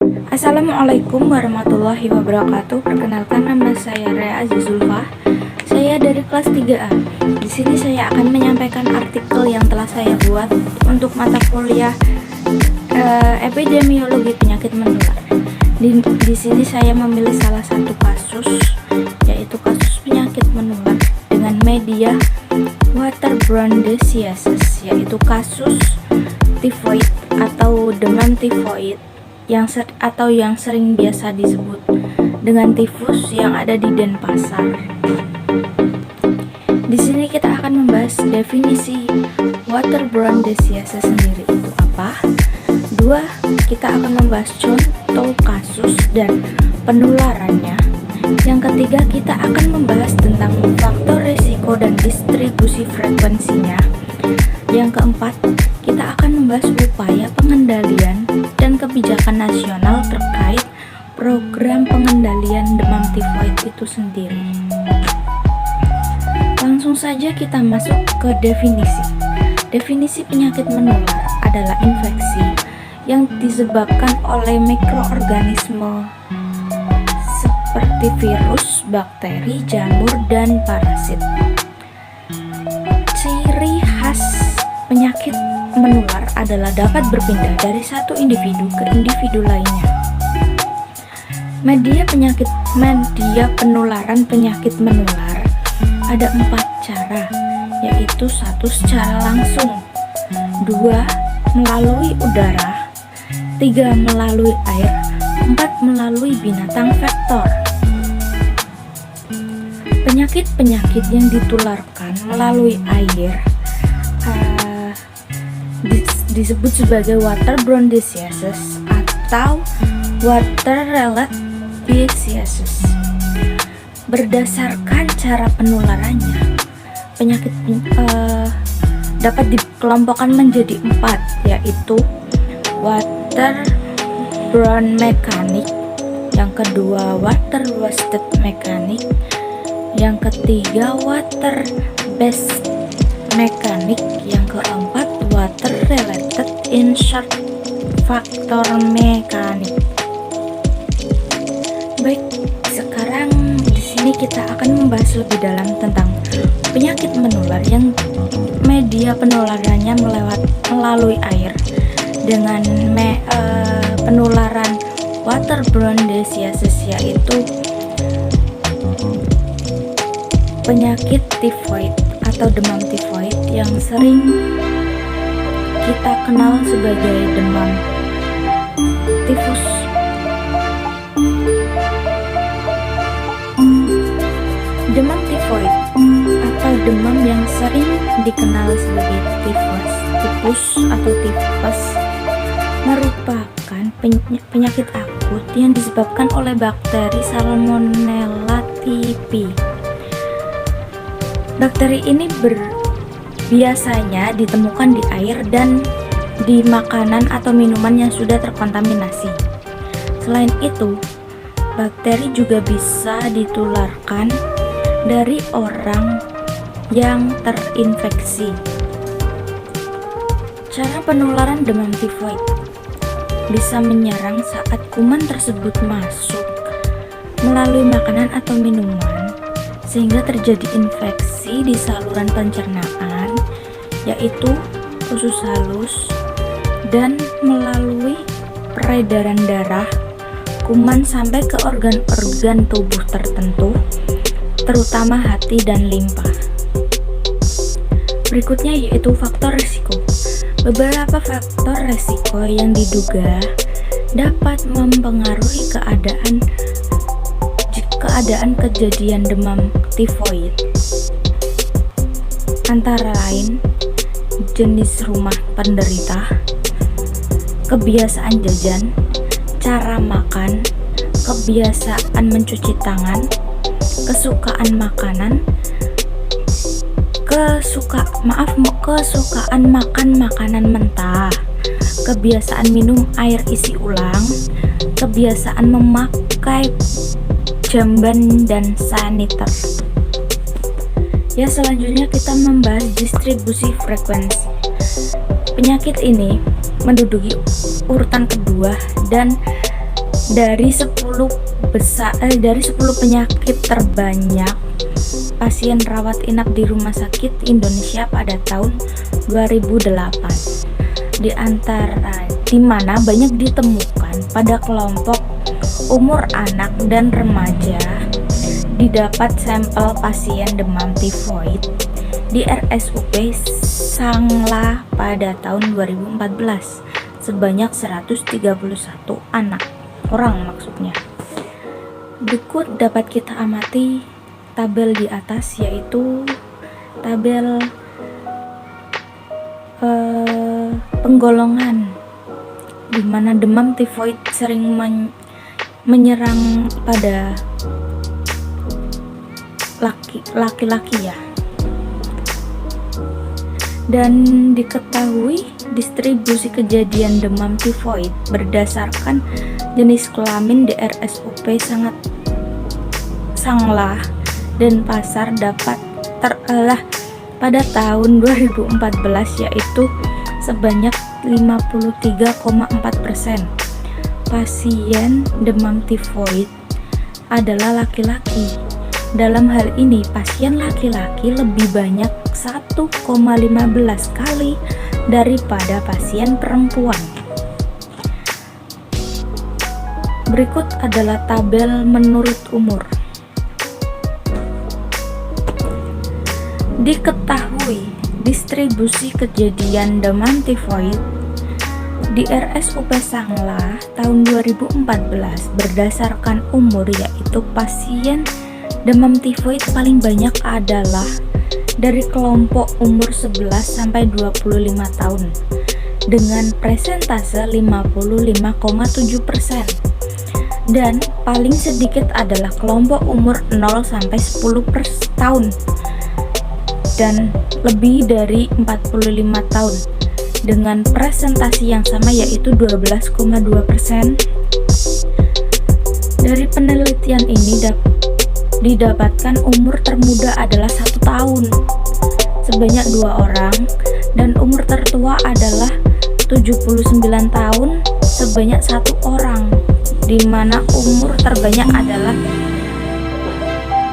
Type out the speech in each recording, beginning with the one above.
Assalamualaikum warahmatullahi wabarakatuh. Perkenalkan, nama saya Rea Azizulfa. Saya dari kelas 3A. Di sini saya akan menyampaikan artikel yang telah saya buat untuk mata kuliah epidemiologi penyakit menular. Di sini saya memilih salah satu kasus, yaitu kasus penyakit menular dengan media waterborne diseases, yaitu kasus tifoid atau demam tifoid yang sering biasa disebut dengan tifus yang ada di Denpasar. Di sini kita akan membahas definisi waterborne diseases sendiri itu apa. 2. Kita akan membahas contoh kasus dan penularannya. Yang ketiga, kita akan membahas tentang faktor risiko dan distribusi frekuensinya. Yang keempat, kita akan membahas upaya pengendalian dan kebijakan nasional terkait program pengendalian demam tifoid itu sendiri. Langsung saja kita masuk ke definisi. Definisi penyakit menular adalah infeksi yang disebabkan oleh mikroorganisme seperti virus, bakteri, jamur, dan parasit. Ciri khas penyakit menular adalah dapat berpindah dari satu individu ke individu lainnya. Media penularan penyakit menular ada 4 cara, yaitu 1. Secara langsung, 2. Melalui udara, 3. Melalui air, 4. Melalui binatang vektor. Penyakit-penyakit yang ditularkan melalui air disebut sebagai waterborne diseases atau water-related diseases. Berdasarkan cara penularannya, penyakit dapat dikelompokkan menjadi 4, yaitu waterborne mechanic, yang kedua water-wasted mechanic, yang ketiga water-based mechanic, yang keempat water-related insert factor mechanic. Baik, sekarang di sini kita akan membahas lebih dalam tentang penyakit menular yang media penularannya melalui air dengan penularan waterborne diseases, yaitu penyakit tifoid atau demam tifoid yang sering kita kenal sebagai demam tifus. Demam tifoid atau demam yang sering dikenal sebagai tifus atau tifus merupakan penyakit akut yang disebabkan oleh bakteri Salmonella typhi. Bakteri ini biasanya ditemukan di air dan di makanan atau minuman yang sudah terkontaminasi. Selain itu, bakteri juga bisa ditularkan dari orang yang terinfeksi. Cara penularan demam tifoid bisa menyerang saat kuman tersebut masuk melalui makanan atau minuman, sehingga terjadi infeksi di saluran pencernaan, yaitu usus halus, dan melalui peredaran darah kuman sampai ke organ-organ tubuh tertentu, terutama hati dan limpa. Berikutnya yaitu faktor risiko. Beberapa faktor risiko yang diduga dapat mempengaruhi keadaan kejadian demam tifoid, antara lain jenis rumah penderita, kebiasaan jajan, cara makan, kebiasaan mencuci tangan, kesukaan makanan, kesukaan makan makanan mentah, kebiasaan minum air isi ulang, kebiasaan memakai jamban dan saniter. Ya, selanjutnya kita membahas distribusi frekuensi. Penyakit ini menduduki urutan kedua dan Dari 10 penyakit terbanyak pasien rawat inap di rumah sakit Indonesia pada tahun 2008, di mana banyak ditemukan pada kelompok umur anak dan remaja. Didapat sampel pasien demam tifoid di RSUP Sanglah pada tahun 2014 sebanyak 131 orang maksudnya. Berikut dapat kita amati tabel di atas, yaitu tabel penggolongan, di mana demam tifoid sering menyerang pada laki-laki ya. Dan diketahui distribusi kejadian demam tifoid berdasarkan jenis kelamin di RSUP Sanglah dan Pasar dapat terolah pada tahun 2014, yaitu sebanyak 53,4% pasien demam tifoid adalah laki-laki. Dalam hal ini, pasien laki-laki lebih banyak 1,15 kali daripada pasien perempuan. Berikut adalah tabel menurut umur. Diketahui distribusi kejadian demam tifoid di RSUP Sanglah tahun 2014 berdasarkan umur, yaitu pasien demam tifoid paling banyak adalah dari kelompok umur 11 sampai 25 tahun dengan presentase 55,7%, dan paling sedikit adalah kelompok umur 0 sampai 10 tahun dan lebih dari 45 tahun dengan presentasi yang sama, yaitu 12,2%. Dari penelitian ini didapatkan umur termuda adalah 1 tahun sebanyak 2 orang dan umur tertua adalah 79 tahun sebanyak 1 orang, di mana umur terbanyak adalah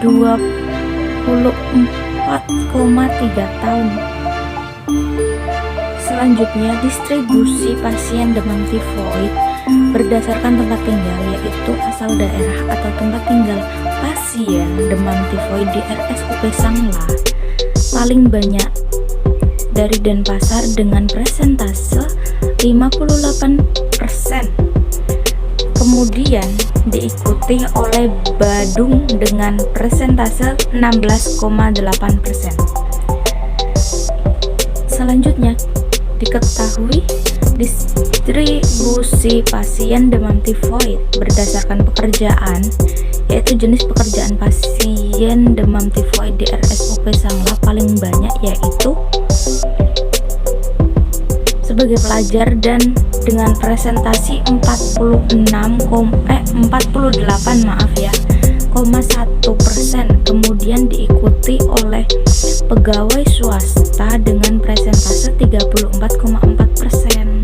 24,3 tahun. Selanjutnya, distribusi pasien demam tifoid berdasarkan tempat tinggal, yaitu asal daerah atau tempat tinggal pasien demam tifoid di RSUP Sanglah paling banyak dari Denpasar dengan presentase 58%. Kemudian diikuti oleh Badung dengan presentase 16,8%. Selanjutnya, diketahui distribusi pasien demam tifoid berdasarkan pekerjaan, yaitu jenis pekerjaan pasien demam tifoid di RSUP Sanglah paling banyak, yaitu sebagai pelajar dan dengan presentasi 48,1%. Kemudian diikuti oleh pegawai swasta dengan presentase 34,4%.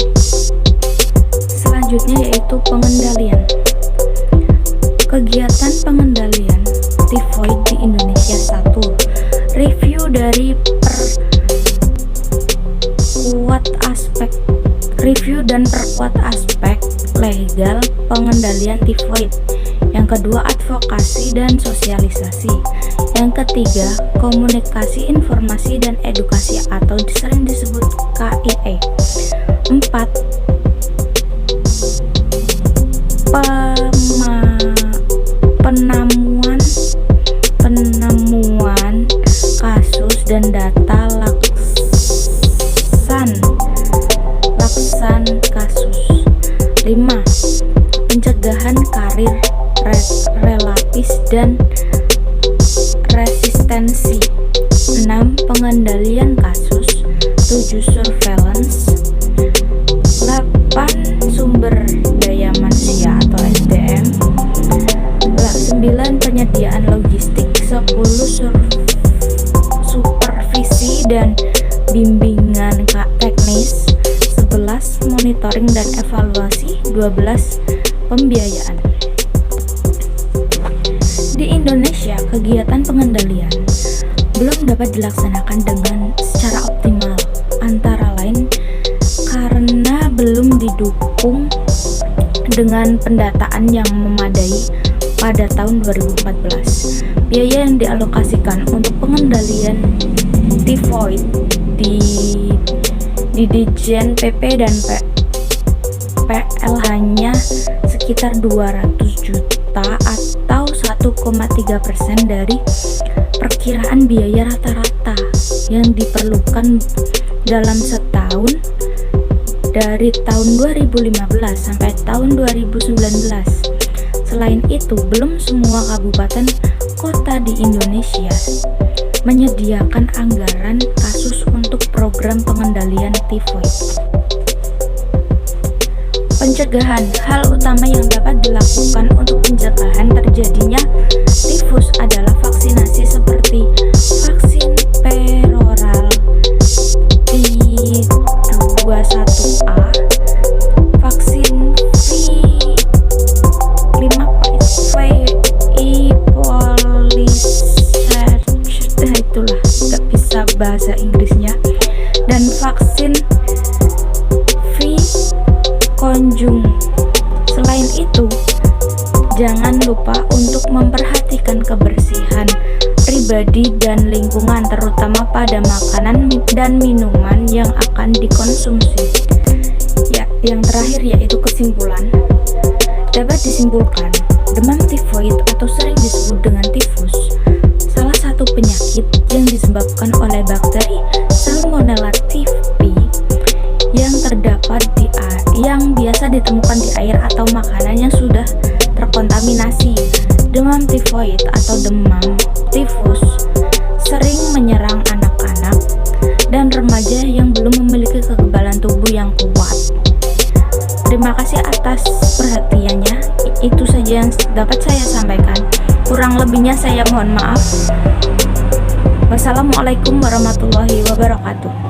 Selanjutnya yaitu pengendalian. Kegiatan pengendalian tifoid di Indonesia. 1. Review dan perkuat aspek legal pengendalian tifoid. Yang kedua, advokasi dan sosialisasi. Yang ketiga, komunikasi, informasi dan edukasi atau sering disebut KIE. 4. Penemuan kasus dan data laksan kasus. 5. Pencegahan karir relatif dan resistensi. 6. Pengendalian kasus. 7. Surveillance. 8. Sumber daya manusia atau SDM. 9. Penyediaan logistik. 10. Supervisi dan bimbingan teknis. 11. Monitoring dan evaluasi. 12. pembiayaan. Di Indonesia, kegiatan pengendalian belum dapat dilaksanakan dengan secara optimal, antara lain karena belum didukung dengan pendataan yang memadai pada tahun 2014. Biaya yang dialokasikan untuk pengendalian tifoid di Ditjen PP dan PL hanya sekitar 200 juta atau 1,3% dari perkiraan biaya rata-rata yang diperlukan dalam setahun dari tahun 2015 sampai tahun 2019. Selain itu, belum semua kabupaten kota di Indonesia menyediakan anggaran khusus untuk program pengendalian tifoid. Pencegahan. Hal utama yang dapat dilakukan untuk pencegahan terjadinya tifus adalah vaksinasi seperti vaksin peroral P21A, vaksin itulah gak bisa bahasa Inggrisnya, dan vaksin V-Conjung. Selain itu, jangan lupa untuk memperhatikan kebersihan pribadi dan lingkungan, terutama pada makanan dan minuman yang akan dikonsumsi. Ya, yang terakhir yaitu kesimpulan. Dapat disimpulkan, demam tifoid atau sering disebut dengan tifus salah satu penyakit yang disebabkan oleh bakteri Salmonella typhi yang biasa ditemukan di air atau makanan yang sudah terkontaminasi. Demam tifoid atau demam tifus sering menyerang anak-anak dan remaja yang belum memiliki kekebalan tubuh yang kuat. Terima kasih atas perhatiannya. Itu saja yang dapat saya sampaikan. Kurang lebihnya saya mohon maaf. Wassalamualaikum warahmatullahi wabarakatuh.